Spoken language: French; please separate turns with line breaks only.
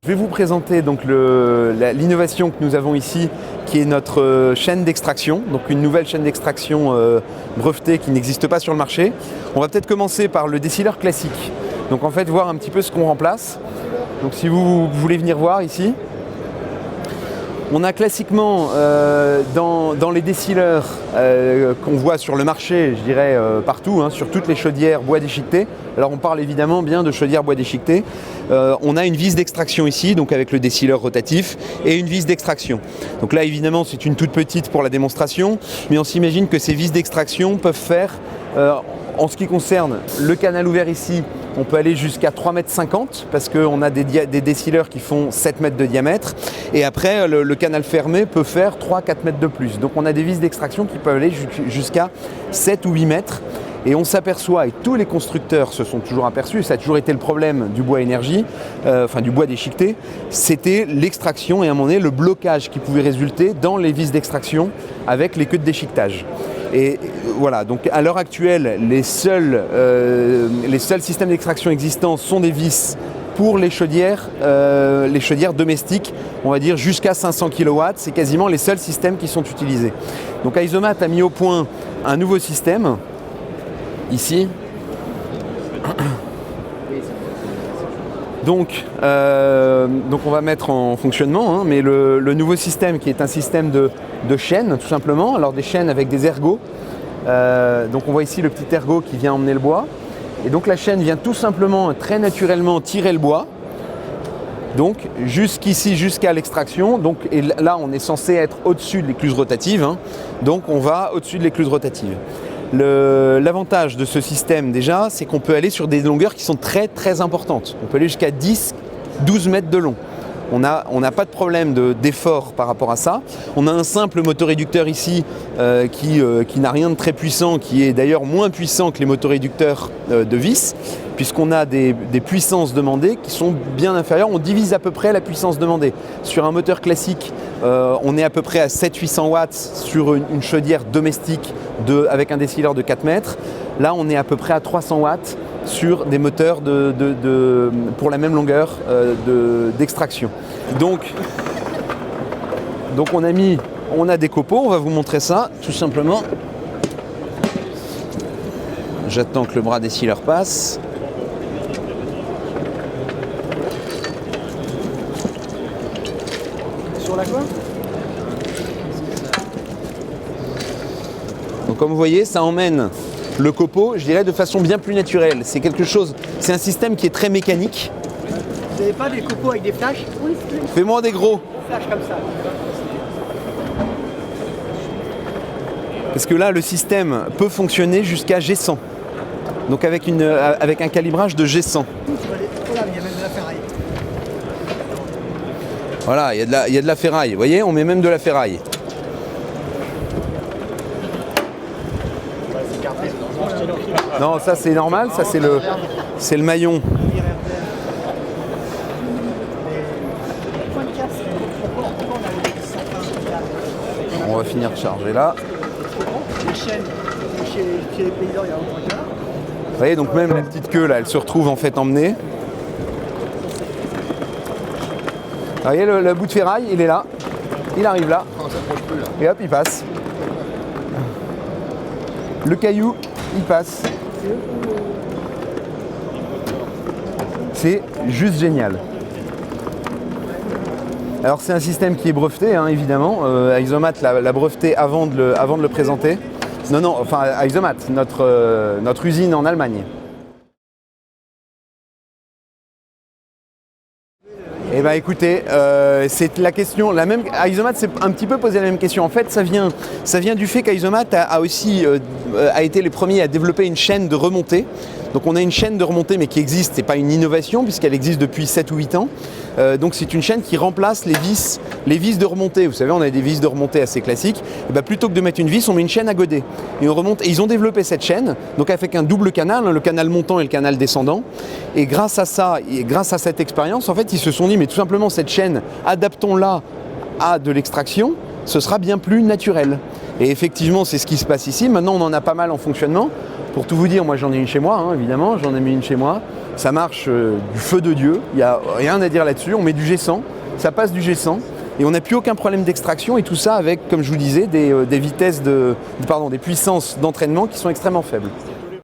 vais vous présenter donc l'innovation que nous avons ici, qui est notre chaîne d'extraction, donc une nouvelle chaîne d'extraction brevetée qui n'existe pas sur le marché. On va peut-être commencer par le décileur classique. Donc en fait, voir un petit peu ce qu'on remplace. Donc si vous voulez venir voir ici, on a classiquement dans les décileurs qu'on voit sur le marché, je dirais partout, hein, sur toutes les chaudières bois déchiqueté. Alors on parle évidemment bien de chaudière bois déchiqueté. On a une vis d'extraction ici, donc avec le décileur rotatif, et une vis d'extraction. Donc là évidemment c'est une toute petite pour la démonstration, mais on s'imagine que ces vis d'extraction peuvent faire, en ce qui concerne le canal ouvert ici, on peut aller jusqu'à 3,50 m parce qu'on a des décileurs qui font 7 mètres de diamètre. Et après, le canal fermé peut faire 3-4 mètres de plus. Donc on a des vis d'extraction qui peuvent aller jusqu'à 7 ou 8 mètres. Et on s'aperçoit, et tous les constructeurs se sont toujours aperçus, ça a toujours été le problème du bois énergie, du bois déchiqueté, c'était l'extraction et à un moment donné le blocage qui pouvait résulter dans les vis d'extraction avec les queues de déchiquetage. Et voilà, donc à l'heure actuelle, les seuls systèmes d'extraction existants sont des vis pour les chaudières domestiques, on va dire jusqu'à 500 kW, c'est quasiment les seuls systèmes qui sont utilisés. Donc Isomat a mis au point un nouveau système, ici. Donc on va mettre en fonctionnement, hein, mais le nouveau système qui est un système de chaînes tout simplement, alors des chaînes avec des ergots. Donc on voit ici le petit ergot qui vient emmener le bois. Et donc la chaîne vient tout simplement, très naturellement tirer le bois. Donc jusqu'ici, jusqu'à l'extraction. Et là on est censé être au-dessus de l'écluse rotative, hein. Donc on va au-dessus de l'écluse rotative. L'avantage de ce système déjà, c'est qu'on peut aller sur des longueurs qui sont très très importantes. On peut aller jusqu'à 10-12 mètres de long. On n'a pas de problème d'effort par rapport à ça. On a un simple motoréducteur ici qui n'a rien de très puissant, qui est d'ailleurs moins puissant que les motoréducteurs de vis, puisqu'on a des puissances demandées qui sont bien inférieures. On divise à peu près la puissance demandée. Sur un moteur classique, on est à peu près à 700-800 watts sur une chaudière domestique avec un décileur de 4 mètres. Là, on est à peu près à 300 watts sur des moteurs pour la même longueur d'extraction. Donc on a des copeaux, on va vous montrer ça tout simplement. J'attends que le bras décileur passe.
Sur la quoi ?
Donc comme vous voyez, ça emmène le copeau, je dirais, de façon bien plus naturelle. C'est un système qui est très mécanique.
Vous n'avez pas des copeaux avec des flashs ? Oui.
Fais-moi des gros.
Flash comme ça.
Parce que là, le système peut fonctionner jusqu'à G100. Donc avec un calibrage de G100.
Voilà, il y a même de la ferraille.
Voilà, il y a de la ferraille. Vous voyez, on met même de la ferraille. Non, ça c'est normal, ça c'est le maillon. On va finir de charger là.
Les chaînes, chez les paysans, il y a autant qu'un.
Vous voyez, donc même la petite queue là, elle se retrouve en fait emmenée. Vous voyez, le bout de ferraille, il est là. Il arrive là. Et hop, il passe. Le caillou, il passe. C'est juste génial. Alors c'est un système qui est breveté, hein, évidemment. Isomat l'a breveté avant de le présenter. Non, enfin Isomat, notre usine en Allemagne. Eh bien écoutez, c'est la question, Isomat s'est un petit peu posé la même question. En fait, ça vient du fait qu'Isomat a été les premiers à développer une chaîne de remontée. Donc on a une chaîne de remontée mais qui existe, c'est pas une innovation puisqu'elle existe depuis 7 ou 8 ans. Donc c'est une chaîne qui remplace les vis de remontée. Vous savez, on a des vis de remontée assez classiques. Et ben, plutôt que de mettre une vis, on met une chaîne à godet. Et on remonte. Et ils ont développé cette chaîne, donc avec un double canal, hein, le canal montant et le canal descendant. Et grâce à ça, et grâce à cette expérience, en fait, ils se sont dit, mais tout simplement cette chaîne, adaptons-la à de l'extraction, ce sera bien plus naturel. Et effectivement, c'est ce qui se passe ici. Maintenant, on en a pas mal en fonctionnement. Pour tout vous dire, moi j'en ai une chez moi, hein, évidemment, j'en ai mis une chez moi. Ça marche du feu de Dieu, il n'y a rien à dire là-dessus. On met du G100, ça passe du G100 et on n'a plus aucun problème d'extraction et tout ça avec, comme je vous disais, des puissances d'entraînement qui sont extrêmement faibles.